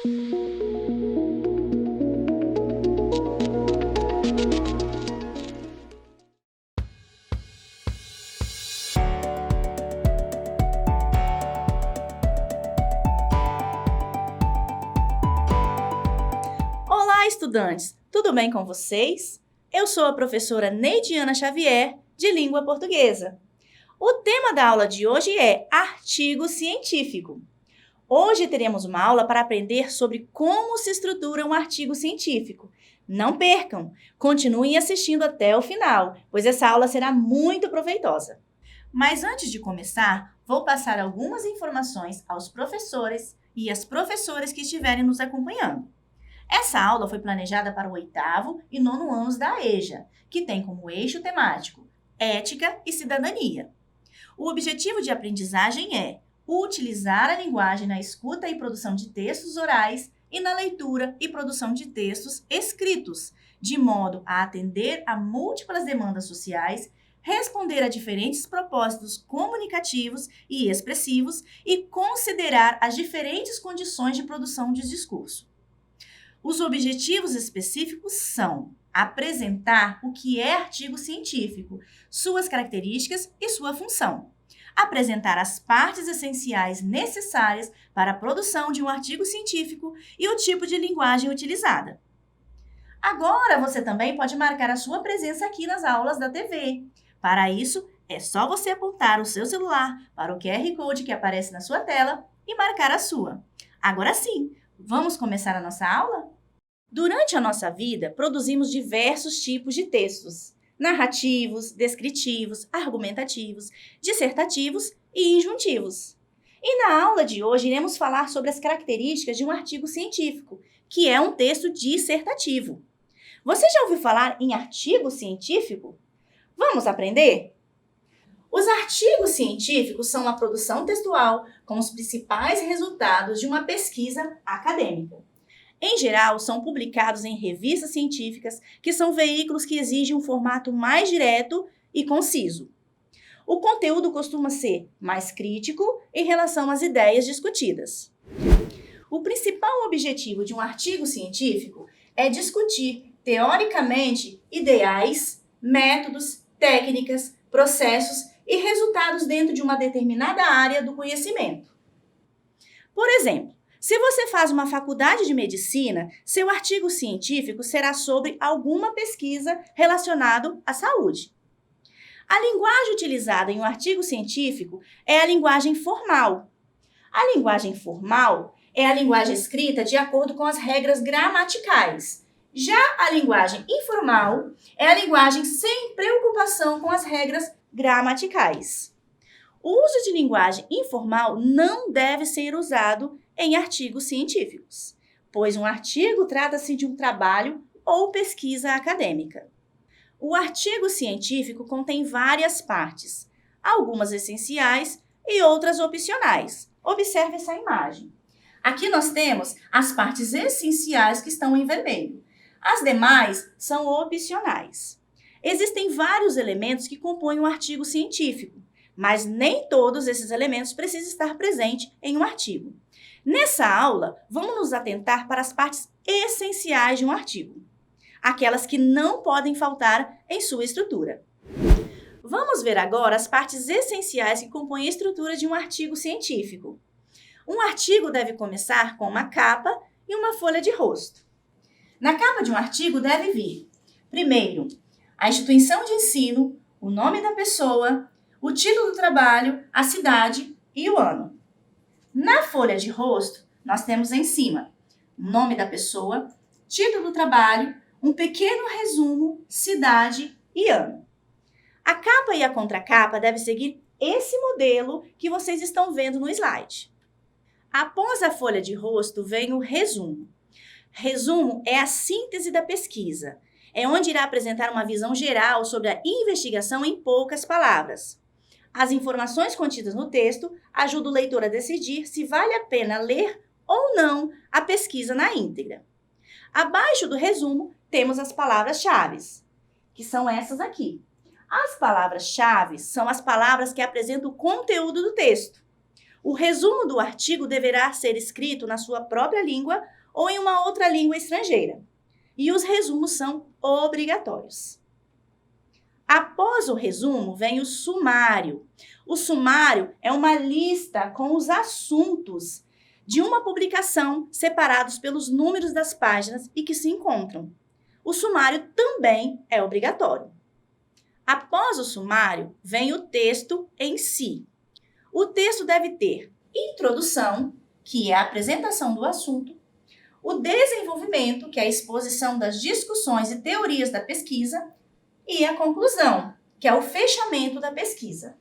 Olá, estudantes! Tudo bem com vocês? Eu sou a professora Neidiana Xavier, de Língua Portuguesa. O tema da aula de hoje é artigo científico. Hoje teremos uma aula para aprender sobre como se estrutura um artigo científico. Não percam! Continuem assistindo até o final, pois essa aula será muito proveitosa. Mas antes de começar, vou passar algumas informações aos professores e às professoras que estiverem nos acompanhando. Essa aula foi planejada para o 8º e 9º anos da EJA, que tem como eixo temático Ética e Cidadania. O objetivo de aprendizagem é utilizar a linguagem na escuta e produção de textos orais e na leitura e produção de textos escritos, de modo a atender a múltiplas demandas sociais, responder a diferentes propósitos comunicativos e expressivos e considerar as diferentes condições de produção de discurso. Os objetivos específicos são apresentar o que é artigo científico, suas características e sua função. Apresentar as partes essenciais necessárias para a produção de um artigo científico e o tipo de linguagem utilizada. Agora, você também pode marcar a sua presença aqui nas aulas da TV. Para isso, é só você apontar o seu celular para o QR Code que aparece na sua tela e marcar a sua. Agora sim, vamos começar a nossa aula? Durante a nossa vida, produzimos diversos tipos de textos: narrativos, descritivos, argumentativos, dissertativos e injuntivos. E na aula de hoje iremos falar sobre as características de um artigo científico, que é um texto dissertativo. Você já ouviu falar em artigo científico? Vamos aprender? Os artigos científicos são uma produção textual com os principais resultados de uma pesquisa acadêmica. Em geral, são publicados em revistas científicas, que são veículos que exigem um formato mais direto e conciso. O conteúdo costuma ser mais crítico em relação às ideias discutidas. O principal objetivo de um artigo científico é discutir, teoricamente, ideais, métodos, técnicas, processos e resultados dentro de uma determinada área do conhecimento. Por exemplo, se você faz uma faculdade de medicina, seu artigo científico será sobre alguma pesquisa relacionada à saúde. A linguagem utilizada em um artigo científico é a linguagem formal. A linguagem formal é a linguagem escrita de acordo com as regras gramaticais. Já a linguagem informal é a linguagem sem preocupação com as regras gramaticais. O uso de linguagem informal não deve ser usado em artigos científicos, pois um artigo trata-se de um trabalho ou pesquisa acadêmica. O artigo científico contém várias partes, algumas essenciais e outras opcionais. Observe essa imagem. Aqui nós temos as partes essenciais que estão em vermelho. As demais são opcionais. Existem vários elementos que compõem um artigo científico, mas nem todos esses elementos precisam estar presentes em um artigo. Nessa aula, vamos nos atentar para as partes essenciais de um artigo, aquelas que não podem faltar em sua estrutura. Vamos ver agora as partes essenciais que compõem a estrutura de um artigo científico. Um artigo deve começar com uma capa e uma folha de rosto. Na capa de um artigo deve vir, primeiro, a instituição de ensino, o nome da pessoa, o título do trabalho, a cidade e o ano. Na folha de rosto, nós temos em cima o nome da pessoa, título do trabalho, um pequeno resumo, cidade e ano. A capa e a contracapa devem seguir esse modelo que vocês estão vendo no slide. Após a folha de rosto, vem o resumo. Resumo é a síntese da pesquisa. É onde irá apresentar uma visão geral sobre a investigação em poucas palavras. As informações contidas no texto ajudam o leitor a decidir se vale a pena ler ou não a pesquisa na íntegra. Abaixo do resumo, temos as palavras-chave, que são essas aqui. As palavras-chave são as palavras que apresentam o conteúdo do texto. O resumo do artigo deverá ser escrito na sua própria língua ou em uma outra língua estrangeira. E os resumos são obrigatórios. Após o resumo, vem o sumário. O sumário é uma lista com os assuntos de uma publicação separados pelos números das páginas e que se encontram. O sumário também é obrigatório. Após o sumário, vem o texto em si. O texto deve ter introdução, que é a apresentação do assunto, o desenvolvimento, que é a exposição das discussões e teorias da pesquisa, e a conclusão, que é o fechamento da pesquisa.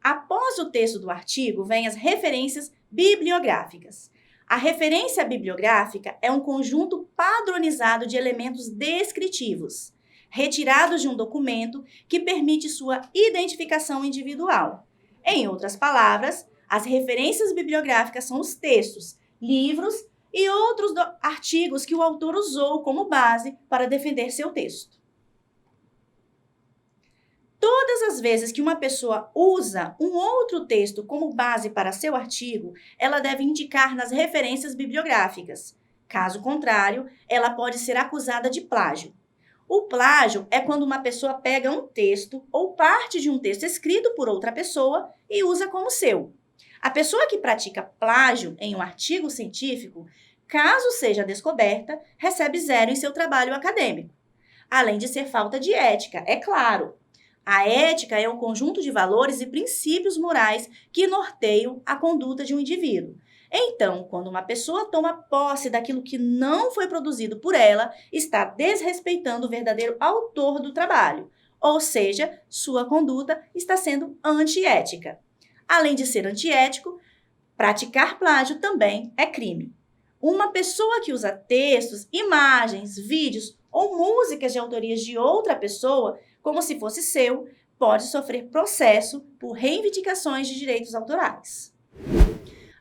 Após o texto do artigo, vêm as referências bibliográficas. A referência bibliográfica é um conjunto padronizado de elementos descritivos, retirados de um documento que permite sua identificação individual. Em outras palavras, as referências bibliográficas são os textos, livros e outros artigos que o autor usou como base para defender seu texto. Todas as vezes que uma pessoa usa um outro texto como base para seu artigo, ela deve indicar nas referências bibliográficas. Caso contrário, ela pode ser acusada de plágio. O plágio é quando uma pessoa pega um texto ou parte de um texto escrito por outra pessoa e usa como seu. A pessoa que pratica plágio em um artigo científico, caso seja descoberta, recebe 0 em seu trabalho acadêmico. Além de ser falta de ética, é claro. A ética é um conjunto de valores e princípios morais que norteiam a conduta de um indivíduo. Então, quando uma pessoa toma posse daquilo que não foi produzido por ela, está desrespeitando o verdadeiro autor do trabalho, ou seja, sua conduta está sendo antiética. Além de ser antiético, praticar plágio também é crime. Uma pessoa que usa textos, imagens, vídeos ou músicas de autorias de outra pessoa como se fosse seu, pode sofrer processo por reivindicações de direitos autorais.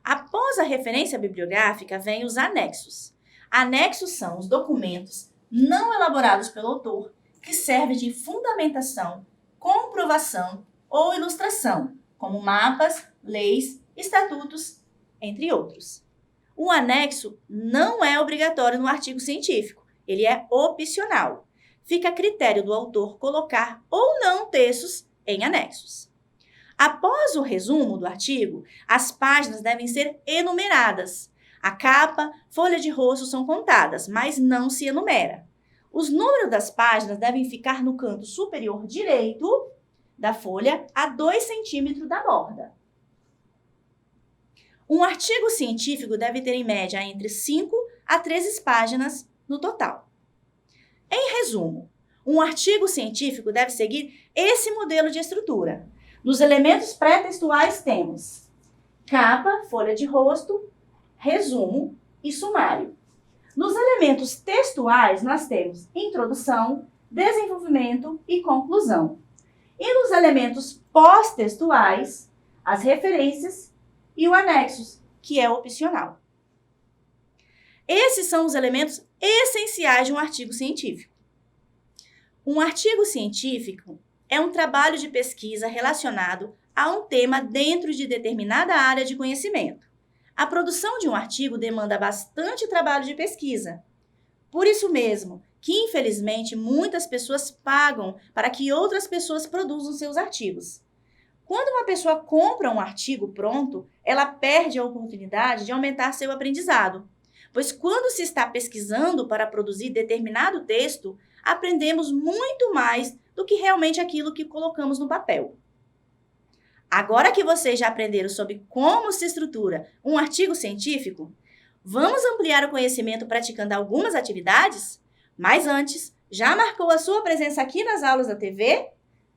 Após a referência bibliográfica, vêm os anexos. Anexos são os documentos não elaborados pelo autor que servem de fundamentação, comprovação ou ilustração, como mapas, leis, estatutos, entre outros. O anexo não é obrigatório no artigo científico, ele é opcional. Fica a critério do autor colocar ou não textos em anexos. Após o resumo do artigo, as páginas devem ser enumeradas. A capa, folha de rosto são contadas, mas não se enumera. Os números das páginas devem ficar no canto superior direito da folha a 2 centímetros da borda. Um artigo científico deve ter em média entre 5 a 13 páginas no total. Em resumo, um artigo científico deve seguir esse modelo de estrutura. Nos elementos pré-textuais temos capa, folha de rosto, resumo e sumário. Nos elementos textuais nós temos introdução, desenvolvimento e conclusão. E nos elementos pós-textuais, as referências e o anexo, que é opcional. Esses são os elementos essenciais de um artigo científico. Um artigo científico é um trabalho de pesquisa relacionado a um tema dentro de determinada área de conhecimento. A produção de um artigo demanda bastante trabalho de pesquisa. Por isso mesmo que, infelizmente, muitas pessoas pagam para que outras pessoas produzam seus artigos. Quando uma pessoa compra um artigo pronto, ela perde a oportunidade de aumentar seu aprendizado. Pois quando se está pesquisando para produzir determinado texto, aprendemos muito mais do que realmente aquilo que colocamos no papel. Agora que vocês já aprenderam sobre como se estrutura um artigo científico, vamos ampliar o conhecimento praticando algumas atividades? Mas antes, já marcou a sua presença aqui nas aulas da TV?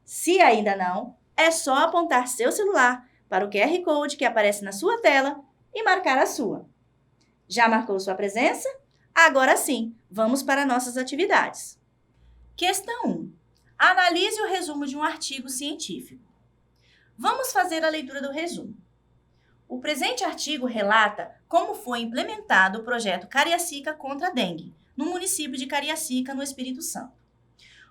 Se ainda não, é só apontar seu celular para o QR Code que aparece na sua tela e marcar a sua. Já marcou sua presença? Agora sim, vamos para nossas atividades. Questão 1. Analise o resumo de um artigo científico. Vamos fazer a leitura do resumo. O presente artigo relata como foi implementado o projeto Cariacica contra a dengue, no município de Cariacica, no Espírito Santo.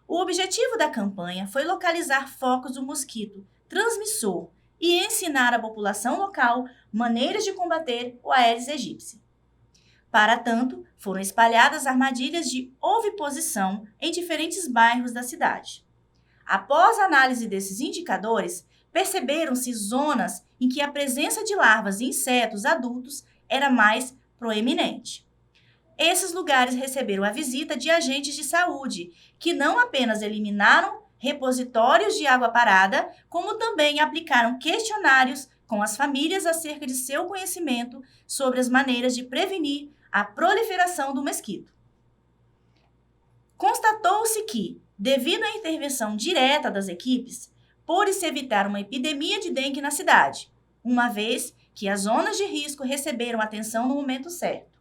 O objetivo da campanha foi localizar focos do mosquito transmissor e ensinar à população local maneiras de combater o Aedes aegypti. Para tanto, foram espalhadas armadilhas de oviposição em diferentes bairros da cidade. Após a análise desses indicadores, perceberam-se zonas em que a presença de larvas e insetos adultos era mais proeminente. Esses lugares receberam a visita de agentes de saúde, que não apenas eliminaram repositórios de água parada, como também aplicaram questionários com as famílias acerca de seu conhecimento sobre as maneiras de prevenir a proliferação do mosquito. Constatou-se que, devido à intervenção direta das equipes, pôde-se evitar uma epidemia de dengue na cidade, uma vez que as zonas de risco receberam atenção no momento certo.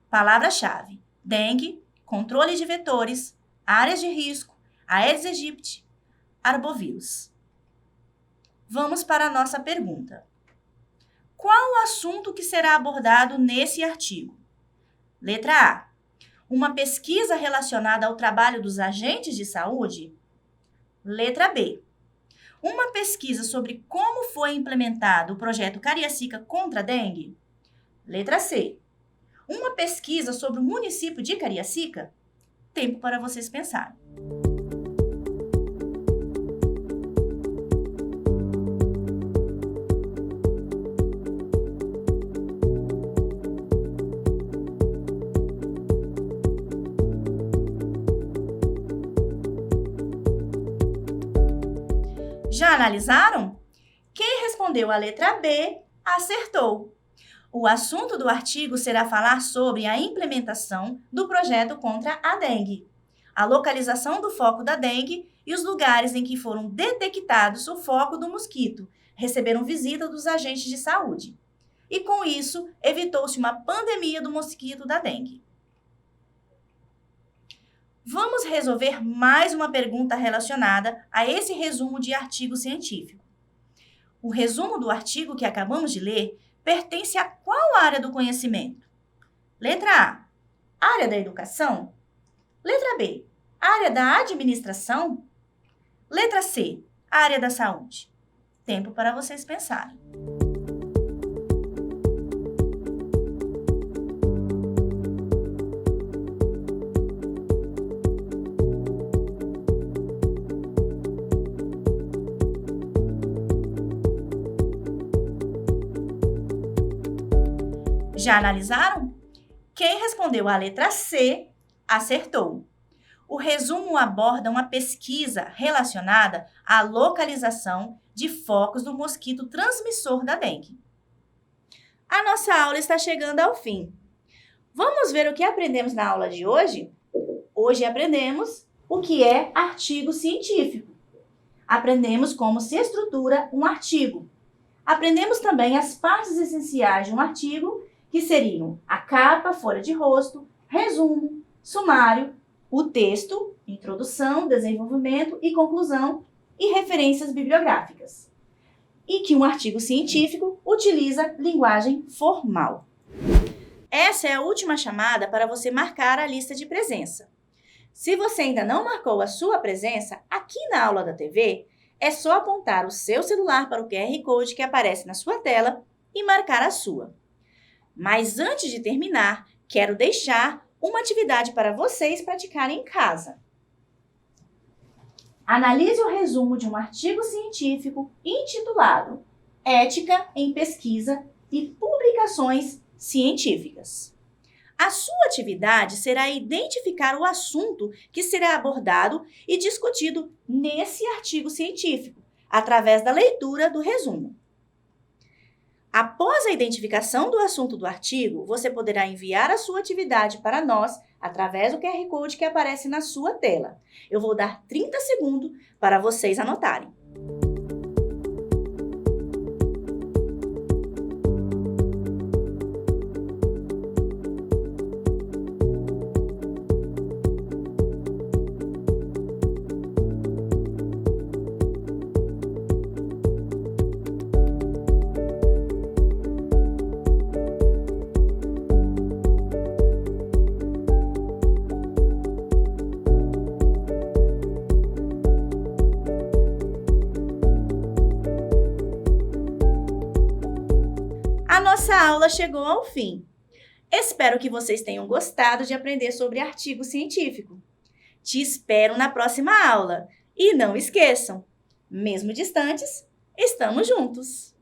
Palavra-chave: dengue, controle de vetores, áreas de risco, Aedes aegypti, arbovírus. Vamos para a nossa pergunta. Qual o assunto que será abordado nesse artigo? Letra A. Uma pesquisa relacionada ao trabalho dos agentes de saúde? Letra B. Uma pesquisa sobre como foi implementado o projeto Cariacica contra a dengue? Letra C. Uma pesquisa sobre o município de Cariacica? Tempo para vocês pensarem. Já analisaram? Quem respondeu a letra B acertou. O assunto do artigo será falar sobre a implementação do projeto contra a dengue, a localização do foco da dengue e os lugares em que foram detectados o foco do mosquito, receberam visita dos agentes de saúde. E com isso, evitou-se uma pandemia do mosquito da dengue. Vamos resolver mais uma pergunta relacionada a esse resumo de artigo científico. O resumo do artigo que acabamos de ler pertence a qual área do conhecimento? Letra A, área da educação. Letra B, área da administração. Letra C, área da saúde. Tempo para vocês pensarem. Já analisaram? Quem respondeu a letra C acertou. O resumo aborda uma pesquisa relacionada à localização de focos do mosquito transmissor da dengue. A nossa aula está chegando ao fim. Vamos ver o que aprendemos na aula de hoje? Hoje aprendemos o que é artigo científico. Aprendemos como se estrutura um artigo. Aprendemos também as partes essenciais de um artigo, que seriam a capa, folha de rosto, resumo, sumário, o texto, introdução, desenvolvimento e conclusão e referências bibliográficas. E que um artigo científico utiliza linguagem formal. Essa é a última chamada para você marcar a lista de presença. Se você ainda não marcou a sua presença, aqui na aula da TV, é só apontar o seu celular para o QR Code que aparece na sua tela e marcar a sua. Mas antes de terminar, quero deixar uma atividade para vocês praticarem em casa. Analise o resumo de um artigo científico intitulado Ética em Pesquisa e Publicações Científicas. A sua atividade será identificar o assunto que será abordado e discutido nesse artigo científico, através da leitura do resumo. Após a identificação do assunto do artigo, você poderá enviar a sua atividade para nós através do QR Code que aparece na sua tela. Eu vou dar 30 segundos para vocês anotarem. nossa aula chegou ao fim. Espero que vocês tenham gostado de aprender sobre artigo científico. Te espero na próxima aula. E não esqueçam, mesmo distantes, estamos juntos!